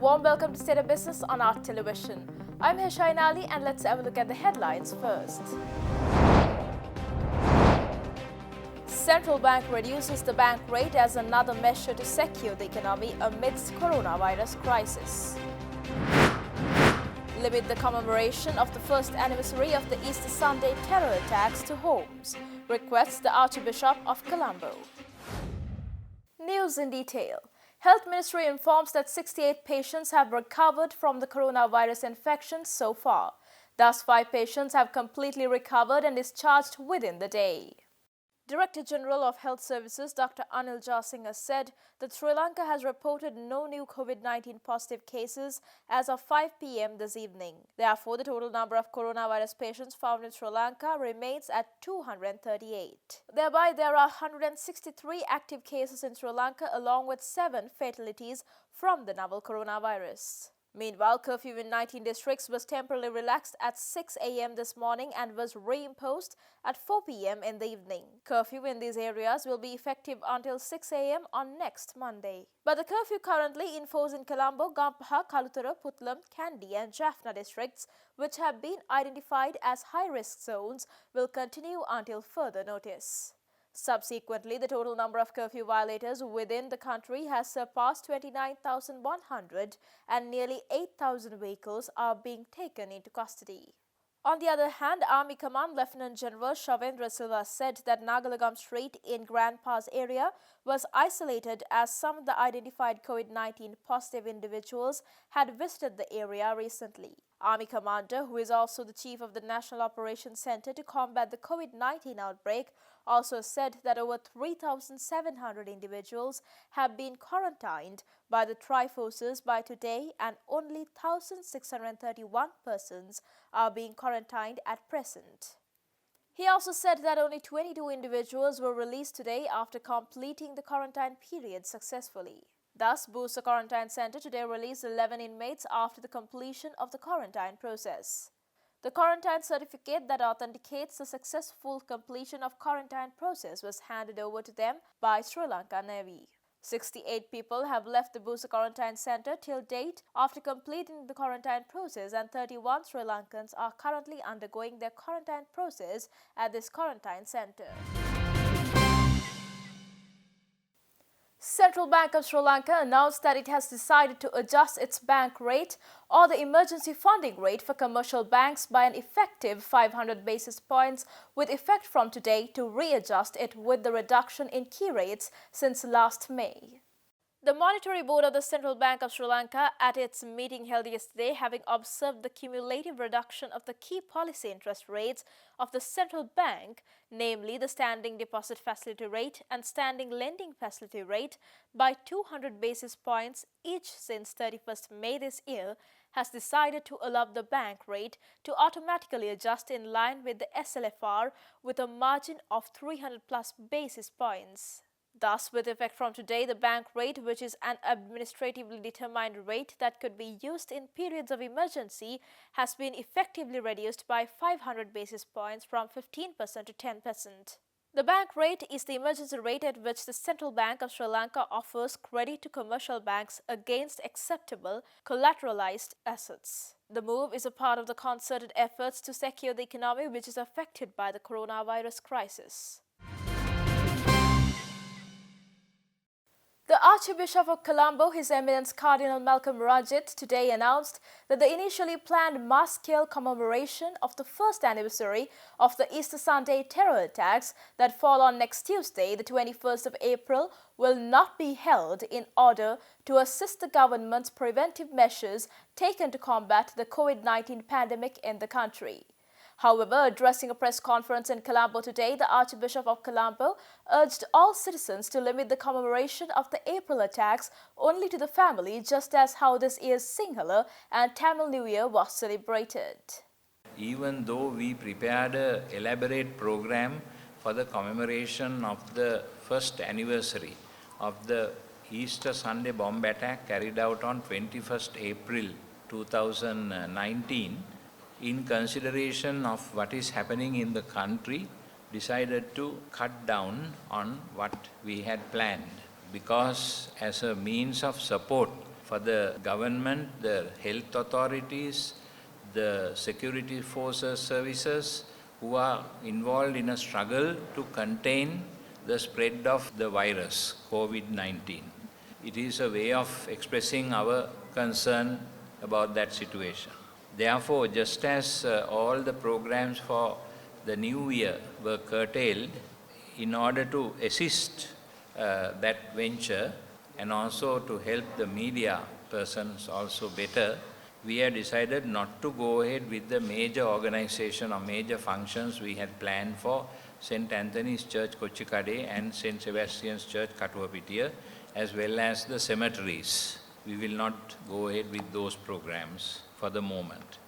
warm welcome to State of Business on Art Television. I'm Heshain Ali and let's have a look at the headlines first. Central Bank reduces the bank rate as another measure to secure the economy amidst coronavirus crisis. Limit the commemoration of the first anniversary of the Easter Sunday terror attacks to homes, requests the Archbishop of Colombo. News in detail. Health Ministry informs that 68 patients have recovered from the coronavirus infection so far. Thus, 5 patients have completely recovered and discharged within the day. Director General of Health Services Dr. Anil Jasinghe said that Sri Lanka has reported no new COVID-19 positive cases as of 5 p.m. this evening. Therefore, the total number of coronavirus patients found in Sri Lanka remains at 238. Thereby, there are 163 active cases in Sri Lanka along with 7 fatalities from the novel coronavirus. Meanwhile, curfew in 19 districts was temporarily relaxed at 6 a.m. this morning and was reimposed at 4 p.m. in the evening. Curfew in these areas will be effective until 6 a.m. on next Monday. But the curfew currently in force in Colombo, Gampaha, Kalutara, Putlam, Kandy and Jaffna districts, which have been identified as high-risk zones, will continue until further notice. Subsequently, the total number of curfew violators within the country has surpassed 29,100 and nearly 8,000 vehicles are being taken into custody. On the other hand, Army Command Lieutenant General Shavendra Silva said that Nagalagam Street in Grand Pass area was isolated as some of the identified COVID-19 positive individuals had visited the area recently. Army Commander, who is also the Chief of the National Operations Center to combat the COVID-19 outbreak, also said that over 3,700 individuals have been quarantined by the Triforces by today and only 1,631 persons are being quarantined at present. He also said that only 22 individuals were released today after completing the quarantine period successfully. Thus, Bursa Quarantine Center today released 11 inmates after the completion of the quarantine process. The quarantine certificate that authenticates the successful completion of quarantine process was handed over to them by Sri Lanka Navy. 68 people have left the Bursa Quarantine Center till date after completing the quarantine process and 31 Sri Lankans are currently undergoing their quarantine process at this quarantine center. Central Bank of Sri Lanka announced that it has decided to adjust its bank rate or the emergency funding rate for commercial banks by an effective 500 basis points with effect from today to readjust it with the reduction in key rates since last May. The Monetary Board of the Central Bank of Sri Lanka at its meeting held yesterday, having observed the cumulative reduction of the key policy interest rates of the central bank, namely the standing deposit facility rate and standing lending facility rate, by 200 basis points each since 31st May this year, has decided to allow the bank rate to automatically adjust in line with the SLFR with a margin of 300 plus basis points. Thus, with effect from today, the bank rate, which is an administratively determined rate that could be used in periods of emergency, has been effectively reduced by 500 basis points from 15% to 10%. The bank rate is the emergency rate at which the Central Bank of Sri Lanka offers credit to commercial banks against acceptable collateralized assets. The move is a part of the concerted efforts to secure the economy which is affected by the coronavirus crisis. The Archbishop of Colombo, His Eminence Cardinal Malcolm Rajit, today announced that the initially planned mass-scale commemoration of the first anniversary of the Easter Sunday terror attacks that fall on next Tuesday, the 21st of April, will not be held in order to assist the government's preventive measures taken to combat the COVID-19 pandemic in the country. However, addressing a press conference in Colombo today, the Archbishop of Colombo urged all citizens to limit the commemoration of the April attacks only to the family, just as how this year's Sinhala and Tamil New Year was celebrated. Even though we prepared an elaborate program for the commemoration of the first anniversary of the Easter Sunday bomb attack carried out on 21st April 2019, in consideration of what is happening in the country, decided to cut down on what we had planned. Because as a means of support for the government, the health authorities, the security forces services who are involved in a struggle to contain the spread of the virus, COVID-19. It is a way of expressing our concern about that situation. Therefore, just as all the programs for the new year were curtailed in order to assist that venture and also to help the media persons also better, we have decided not to go ahead with the major organization or major functions we had planned for St. Anthony's Church, Kochikade, and St. Sebastian's Church, Katuwapitiya, as well as the cemeteries. We will not go ahead with those programs for the moment.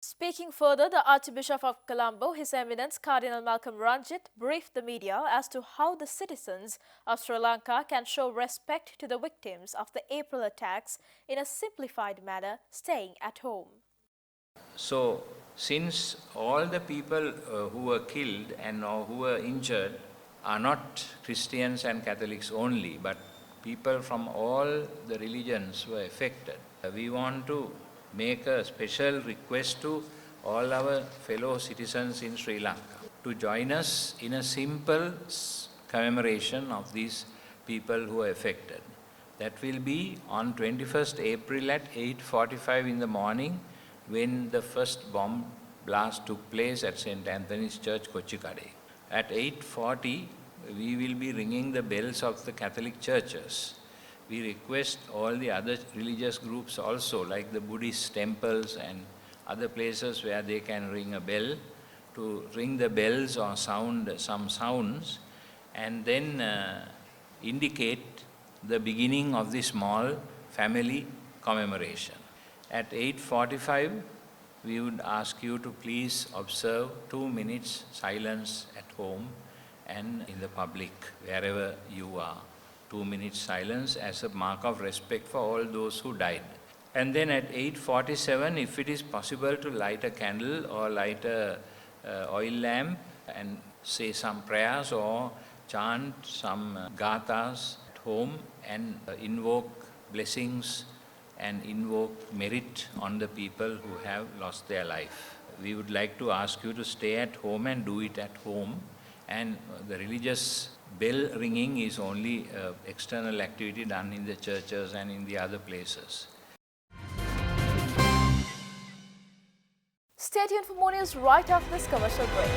Speaking further, the Archbishop of Colombo, His Eminence Cardinal Malcolm Ranjit, briefed the media as to how the citizens of Sri Lanka can show respect to the victims of the April attacks in a simplified manner, staying at home. So, since all the people who were killed and who were injured are not Christians and Catholics only, but people from all the religions were affected, we want to make a special request to all our fellow citizens in Sri Lanka to join us in a simple commemoration of these people who are affected. That will be on 21st April at 8:45 in the morning, when the first bomb blast took place at St. Anthony's Church, Kochikade. At 8:40, we will be ringing the bells of the Catholic churches. We request all the other religious groups also, like the Buddhist temples and other places where they can ring a bell, to ring the bells or sound some sounds, and then indicate the beginning of the small family commemoration. At 8:45, we would ask you to please observe 2 minutes silence at home and in the public, wherever you are. 2 minutes silence as a mark of respect for all those who died. And then at 8:47, if it is possible to light a candle or light a oil lamp and say some prayers or chant some gathas at home and invoke blessings and invoke merit on the people who have lost their life. We would like to ask you to stay at home and do it at home. And the religious bell ringing is only external activity done in the churches and in the other places. Stay tuned for more news right after this commercial break.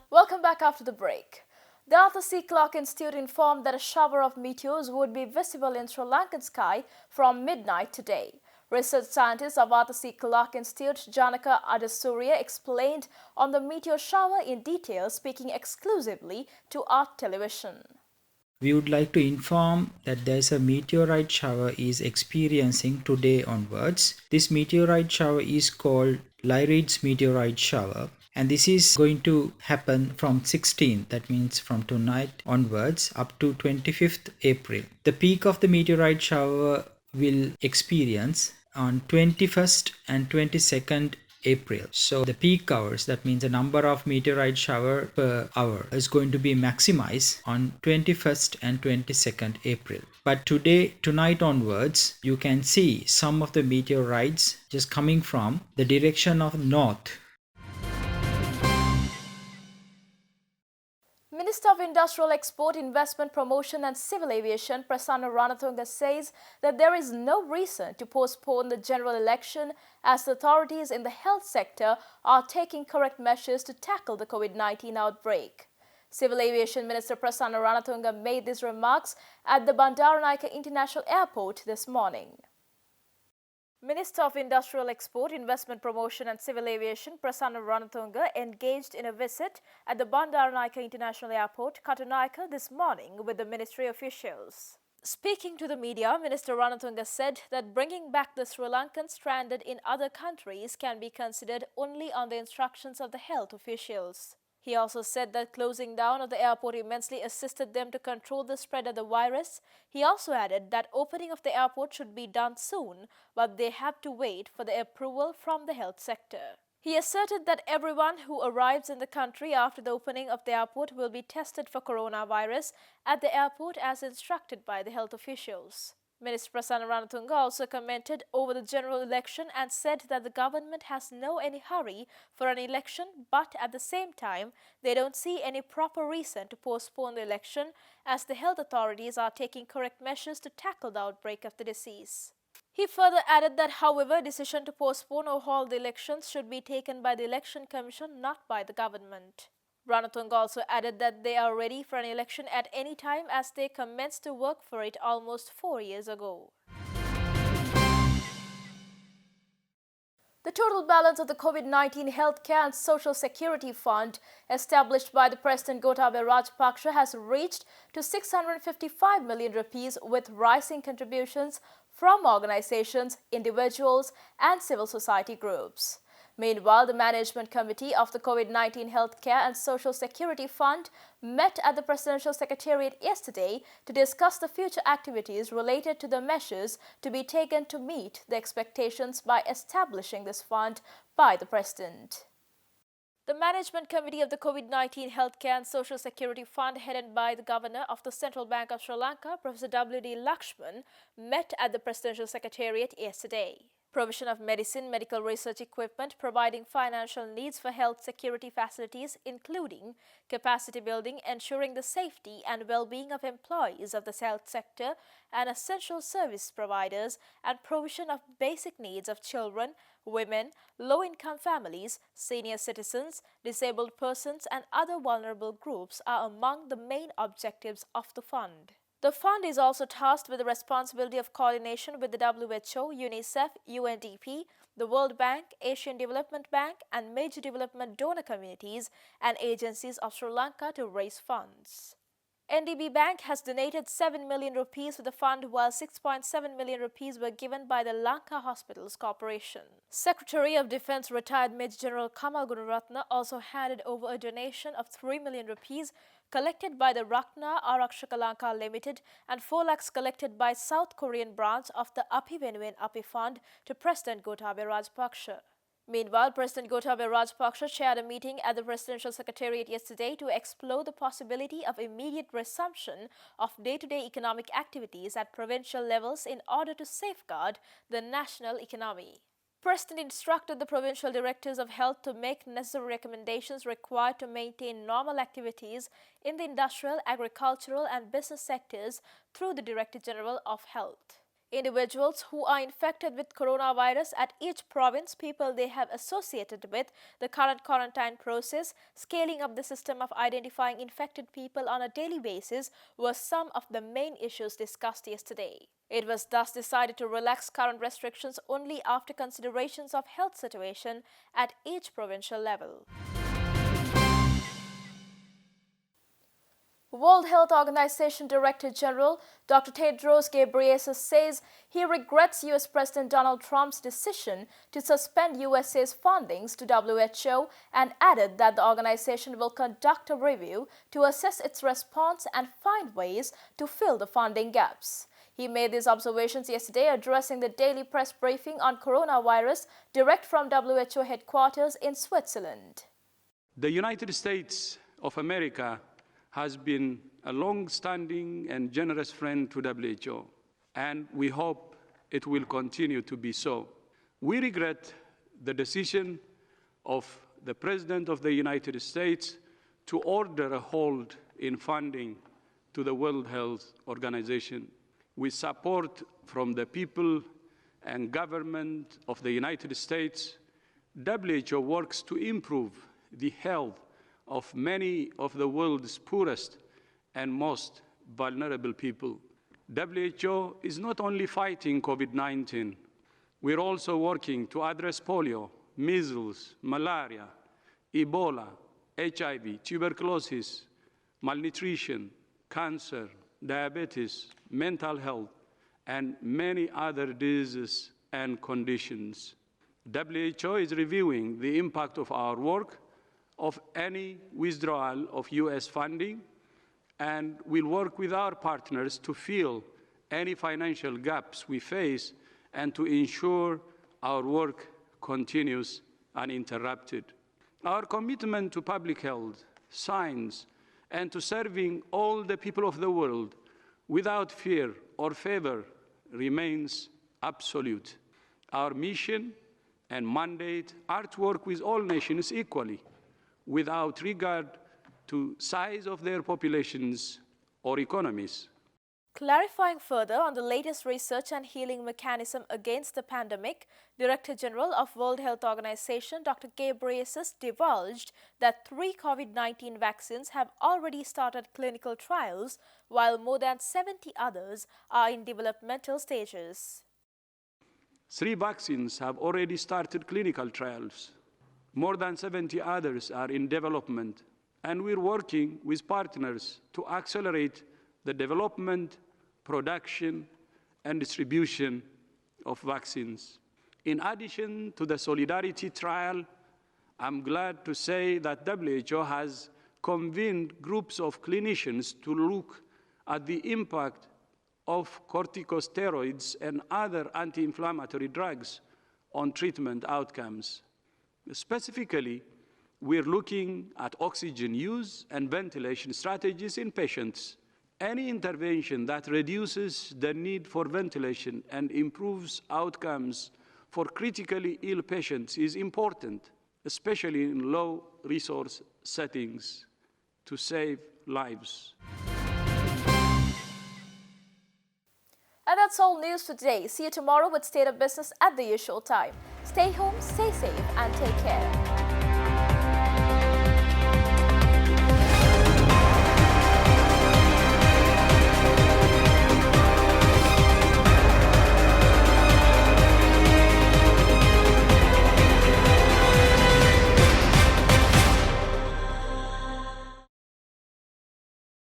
Welcome back after the break. The Arthur C. Clarke Institute informed that a shower of meteors would be visible in Sri Lankan sky from midnight today. Research scientist of Arthur C. Clarke Institute, Janaka Adasuria, explained on the meteor shower in detail, speaking exclusively to Art Television. We would like to inform that there is a meteorite shower is experiencing today onwards. This meteorite shower is called Lyrids meteorite shower, and this is going to happen from 16th, that means from tonight onwards, up to 25th April. The peak of the meteorite shower will experience on 21st and 22nd April. So the peak hours, that means the number of meteorite shower per hour, is going to be maximized on 21st and 22nd April. But tonight onwards, you can see some of the meteorites just coming from the direction of north. Minister of Industrial Export, Investment Promotion and Civil Aviation, Prasanna Ranatunga, says that there is no reason to postpone the general election as the authorities in the health sector are taking correct measures to tackle the COVID-19 outbreak. Civil Aviation Minister Prasanna Ranatunga made these remarks at the Bandaranaike International Airport this morning. Minister of Industrial Export, Investment Promotion and Civil Aviation, Prasanna Ranatunga, engaged in a visit at the Bandaranaike International Airport, Katunaika, this morning with the ministry officials. Speaking to the media, Minister Ranatunga said that bringing back the Sri Lankans stranded in other countries can be considered only on the instructions of the health officials. He also said that closing down of the airport immensely assisted them to control the spread of the virus. He also added that opening of the airport should be done soon, but they have to wait for the approval from the health sector. He asserted that everyone who arrives in the country after the opening of the airport will be tested for coronavirus at the airport as instructed by the health officials. Minister Prasanna Ranatunga also commented over the general election and said that the government has no any hurry for an election, but at the same time, they don't see any proper reason to postpone the election as the health authorities are taking correct measures to tackle the outbreak of the disease. He further added that, however, decision to postpone or hold the elections should be taken by the Election Commission, not by the government. Ranatunga also added that they are ready for an election at any time as they commenced to work for it almost 4 years ago. The total balance of the COVID-19 Healthcare and Social Security Fund established by the President Gotabaya Rajapaksa has reached to 655 million rupees with rising contributions from organizations, individuals and civil society groups. Meanwhile, the Management Committee of the COVID-19 Healthcare and Social Security Fund met at the Presidential Secretariat yesterday to discuss the future activities related to the measures to be taken to meet the expectations by establishing this fund by the President. The Management Committee of the COVID-19 Healthcare and Social Security Fund, headed by the Governor of the Central Bank of Sri Lanka, Professor W.D. Lakshman, met at the Presidential Secretariat yesterday. Provision of medicine, medical research equipment, providing financial needs for health security facilities, including capacity building, ensuring the safety and well-being of employees of the health sector and essential service providers, and provision of basic needs of children, women, low-income families, senior citizens, disabled persons, and other vulnerable groups are among the main objectives of the fund. The fund is also tasked with the responsibility of coordination with the WHO, UNICEF, UNDP, the World Bank, Asian Development Bank, and major development donor communities and agencies of Sri Lanka to raise funds. NDB Bank has donated 7 million rupees to the fund, while 6.7 million rupees were given by the Lanka Hospitals Corporation. Secretary of Defence retired Major General Kamal Gunaratna also handed over a donation of 3 million rupees collected by the Rakna Arakshaka Lanka Limited and 4 lakhs collected by South Korean branch of the Api Venuwen Api Fund to President Gotabaya Rajapaksa. Meanwhile, President Gotabaya Rajapaksa chaired a meeting at the Presidential Secretariat yesterday to explore the possibility of immediate resumption of day-to-day economic activities at provincial levels in order to safeguard the national economy. President instructed the provincial directors of health to make necessary recommendations required to maintain normal activities in the industrial, agricultural and business sectors through the Director General of Health. Individuals who are infected with coronavirus at each province, people they have associated with the current quarantine process, scaling up the system of identifying infected people on a daily basis were some of the main issues discussed yesterday. It was thus decided to relax current restrictions only after considerations of health situation at each provincial level. World Health Organization Director General Dr. Tedros Ghebreyesus says he regrets US President Donald Trump's decision to suspend USA's fundings to WHO and added that the organization will conduct a review to assess its response and find ways to fill the funding gaps. He made these observations yesterday addressing the daily press briefing on coronavirus direct from WHO headquarters in Switzerland. The United States of America has been a long-standing and generous friend to WHO, and we hope it will continue to be so. We regret the decision of the President of the United States to order a hold in funding to the World Health Organization. With support from the people and government of the United States, WHO works to improve the health of many of the world's poorest and most vulnerable people. WHO is not only fighting COVID-19, we're also working to address polio, measles, malaria, Ebola, HIV, tuberculosis, malnutrition, cancer, diabetes, mental health, and many other diseases and conditions. WHO is reviewing the impact of our work of any withdrawal of US funding, and we'll work with our partners to fill any financial gaps we face and to ensure our work continues uninterrupted. Our commitment to public health, science, and to serving all the people of the world without fear or favor remains absolute. Our mission and mandate are to work with all nations equally, without regard to size of their populations or economies. Clarifying further on the latest research and healing mechanism against the pandemic, Director General of World Health Organization Dr. Ghebreyesus divulged that 3 COVID-19 vaccines have already started clinical trials, while more than 70 others are in developmental stages. 3 vaccines have already started clinical trials. More than 70 others are in development, and we're working with partners to accelerate the development, production, and distribution of vaccines. In addition to the Solidarity trial, I'm glad to say that WHO has convened groups of clinicians to look at the impact of corticosteroids and other anti-inflammatory drugs on treatment outcomes. Specifically, we're looking at oxygen use and ventilation strategies in patients. Any intervention that reduces the need for ventilation and improves outcomes for critically ill patients is important, especially in low-resource settings, to save lives. And that's all news for today. See you tomorrow with State of Business at the usual time. Stay home, stay safe, and take care.